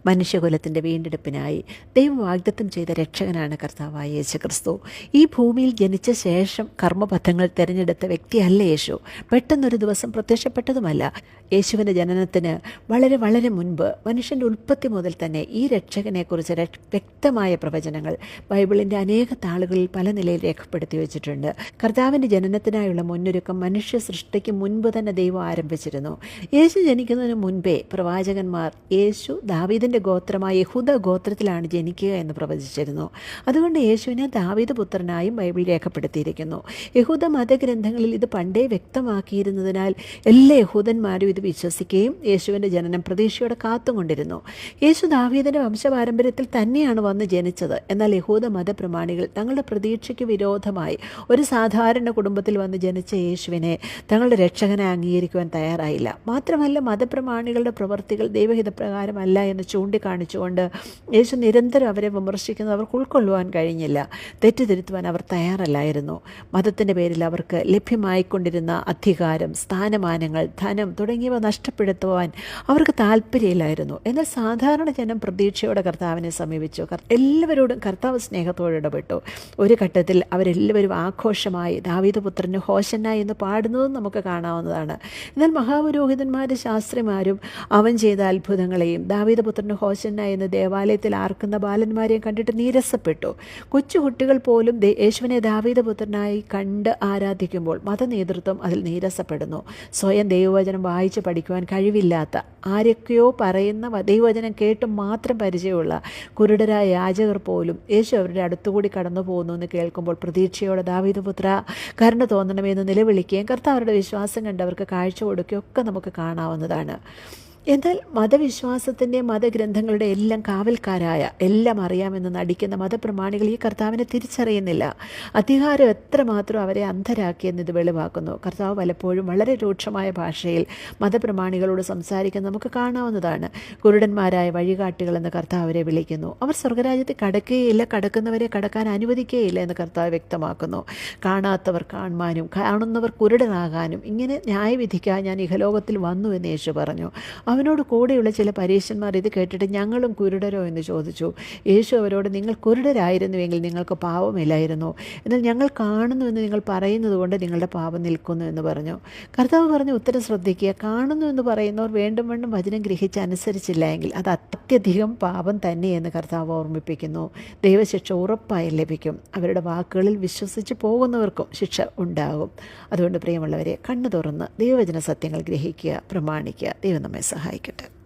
മനുഷ്യകുലത്തിൻ്റെ വീണ്ടെടുപ്പിനായി ദൈവം വാഗ്ദത്തം ചെയ്ത രക്ഷകനാണ് കർത്താവായ യേശു ക്രിസ്തു. ഈ ഭൂമിയിൽ ജനിച്ച ശേഷം കർമ്മപഥങ്ങൾ തിരഞ്ഞെടുത്ത വ്യക്തിയല്ല യേശു. പെട്ടെന്നൊരു ദിവസം പ്രത്യക്ഷപ്പെട്ടതുമല്ല. യേശുവിൻ്റെ ജനനത്തിന് വളരെ വളരെ മുൻപ്, മനുഷ്യൻ്റെ ഉൽപ്പത്തി മുതൽ തന്നെ ഈ രക്ഷകനെക്കുറിച്ച് വ്യക്തമായ പ്രവചനങ്ങൾ ബൈബിളിൻ്റെ അനേക താളുകളിൽ പല നിലയിൽ രേഖപ്പെടുത്തി വെച്ചിട്ടുണ്ട്. കർത്താവിൻ്റെ ജനനത്തിനായുള്ള മുന്നൊരുക്കം മനുഷ്യ സൃഷ്ടിക്ക് മുൻപ് തന്നെ ദൈവം ആരംഭിച്ചിരുന്നു. യേശു ജനിക്കുന്നതിന് മുൻപേ പ്രവാചകന്മാർ യേശു ദാവീദിൻ്റെ ഗോത്രമായ യഹൂദ ഗോത്രത്തിലാണ് ജനിക്കുക എന്ന് പ്രവചിച്ചിരുന്നു. അതുകൊണ്ട് യേശുവിനെ ദാവീദ് പുത്രനായും ബൈബിൾ രേഖപ്പെടുത്തിയിരിക്കുന്നു. യഹൂദ മതഗ്രന്ഥങ്ങളിൽ ഇത് പണ്ടേ വ്യക്തമാക്കിയിരുന്നതിനാൽ എല്ലാ യഹൂദന്മാരും ഇത് വിശ്വസിക്കുകയും യേശുവിൻ്റെ ജനനം പ്രതീക്ഷയോടെ കാത്തുകൊണ്ടിരുന്നു. യേശു ദാവീദിൻ്റെ വംശപാരമ്പര്യത്തിൽ തന്നെയാണ് വന്ന് ജനിച്ചത്. എന്നാൽ യഹൂദ മതപ്രമാണികൾ തങ്ങളുടെ പ്രതീക്ഷയ്ക്ക് വിരോധമായി ഒരു സാധാരണ കുടുംബത്തിൽ വന്ന് ജനിച്ച യേശുവിനെ തങ്ങളുടെ രക്ഷകനെ അംഗീകരിക്കുവാൻ തയ്യാറായില്ല. മാത്രമല്ല, മതപ്രമാണികളുടെ പ്രവൃത്തികൾ ദൈവഹിതപ്രകാരമല്ല എന്ന് ചൂണ്ടിക്കാണിച്ചുകൊണ്ട് യേശു നിരന്തരം അവരെ വിമർശിക്കുന്നത് അവർക്ക് ഉൾക്കൊള്ളുവാൻ കഴിഞ്ഞില്ല. തെറ്റുതിരുത്തുവാൻ അവർ തയ്യാറല്ലായിരുന്നു. മതത്തിൻ്റെ പേരിൽ അവർക്ക് ലഭ്യമായിക്കൊണ്ടിരുന്ന അധികാരം, സ്ഥാനമാനങ്ങൾ, ധനം തുടങ്ങിയവ നഷ്ടപ്പെടുത്തുവാൻ അവർക്ക് താല്പര്യമില്ലായിരുന്നു. എന്നാൽ സാധാരണ ജനം പ്രതീക്ഷയോടെ കർത്താവിനെ സമീപിച്ചു. എല്ലാവരോടും കർത്താവ് സ്നേഹത്തോടെ ഇടപെട്ടു. ഒരു ഘട്ടത്തിൽ അവരെല്ലാവരും ആഘോഷമായി ദാവീദ് പുത്രന് ഹോശന്ന എന്ന് പാടുന്നതും നമുക്ക് കാണാവുന്നതാണ്. എന്നാൽ മഹാപുരോഹിതന്മാരും ശാസ്ത്രിമാരും അവൻ ചെയ്ത അത്ഭുതങ്ങളെയും ദാവീദ് പുത്രന് ഹോശന്ന എന്ന് ദേവാലയത്തിൽ ആർക്കുന്ന ബാലന്മാരെയും കണ്ടിട്ട് നീരസപ്പെട്ടു. കൊച്ചുകുട്ടികൾ പോലും യേശുവിനെ ദാവീദ് പുത്രനായി കണ്ട് ആരാധിക്കുമ്പോൾ മതനേതൃത്വം അതിൽ നീരസപ്പെടുന്നു. സ്വയം ദൈവവചനം വായിച്ച് പഠിക്കുവാൻ കഴിവില്ലാത്ത, ആരൊക്കെയോ പറയുന്ന ദൈവവചനം കേട്ട് മാത്രം പരിചയമുള്ള കുരുടരായ യാചകർ പോലും യേശു അവരുടെ അടുത്തുകൂടി കടന്നു പോകുന്നു എന്ന് കേൾക്കുമ്പോൾ പ്രതീക്ഷയോടെ ദാവീദ് പുത്ര കരുണ തോന്നണമെന്ന് നിലവിളിക്കുകയും കർത്താവരുടെ വിശ്വാസം കണ്ടവർക്ക് കാഴ്ച കൊടുക്കുകയും ഒക്കെ നമുക്ക് കാണാവുന്നതാണ്. എന്നാൽ മതവിശ്വാസത്തിൻ്റെ മതഗ്രന്ഥങ്ങളുടെ എല്ലാം കാവൽക്കാരായ, എല്ലാം അറിയാമെന്ന് നടിക്കുന്ന മതപ്രമാണികൾ ഈ കർത്താവിനെ തിരിച്ചറിയുന്നില്ല. അധികാരം എത്രമാത്രം അവരെ അന്ധരാക്കിയെന്ന് ഇത് വെളിവാക്കുന്നു. കർത്താവ് പലപ്പോഴും വളരെ രൂക്ഷമായ ഭാഷയിൽ മതപ്രമാണികളോട് സംസാരിക്കുന്നത് നമുക്ക് കാണാവുന്നതാണ്. കുരുടന്മാരായ വഴികാട്ടികളെന്ന് കർത്താവ് അവരെ വിളിക്കുന്നു. അവർ സ്വർഗരാജ്യത്തിൽ കടക്കുകയില്ല, കടക്കുന്നവരെ കടക്കാൻ അനുവദിക്കുകയില്ല എന്ന് കർത്താവ് വ്യക്തമാക്കുന്നു. കാണാത്തവർ കാണുവാനും കാണുന്നവർ കുരുടനാകാനും ഇങ്ങനെ ന്യായവിധിക്കാൻ ഞാൻ ഇഹലോകത്തിൽ വന്നു എന്ന് യേശു പറഞ്ഞു. അവനോട് കൂടെയുള്ള ചില പരീശന്മാർ ഇത് കേട്ടിട്ട് ഞങ്ങളും കുരുടരോ എന്ന് ചോദിച്ചു. യേശു അവരോട്, നിങ്ങൾ കുരുടരായിരുന്നുവെങ്കിൽ നിങ്ങൾക്ക് പാപമില്ലായിരുന്നു. എന്നാൽ ഞങ്ങൾ കാണുന്നുവെന്ന് നിങ്ങൾ പറയുന്നത് കൊണ്ട് നിങ്ങളുടെ പാപം നിൽക്കുന്നു എന്ന് പറഞ്ഞു. കർത്താവ് പറഞ്ഞ ഉത്തരം ശ്രദ്ധിക്കുക. കാണുന്നു എന്ന് പറയുന്നവർ വേണ്ടും വേണ്ടും വചനം ഗ്രഹിച്ച് അനുസരിച്ചില്ല എങ്കിൽ അത് അത്യധികം പാപം തന്നെയെന്ന് കർത്താവ് ഓർമ്മിപ്പിക്കുന്നു. ദൈവശിക്ഷ ഉറപ്പായി ലഭിക്കും. അവരുടെ വാക്കുകളിൽ വിശ്വസിച്ച് പോകുന്നവർക്കും ശിക്ഷ ഉണ്ടാകും. അതുകൊണ്ട് പ്രിയമുള്ളവരെ, കണ്ണു തുറന്ന് ദൈവവചന സത്യങ്ങൾ ഗ്രഹിക്കുക, പ്രമാണിക്കുക. ദൈവം നമ്മെ സഹായിക്കട്ടെ.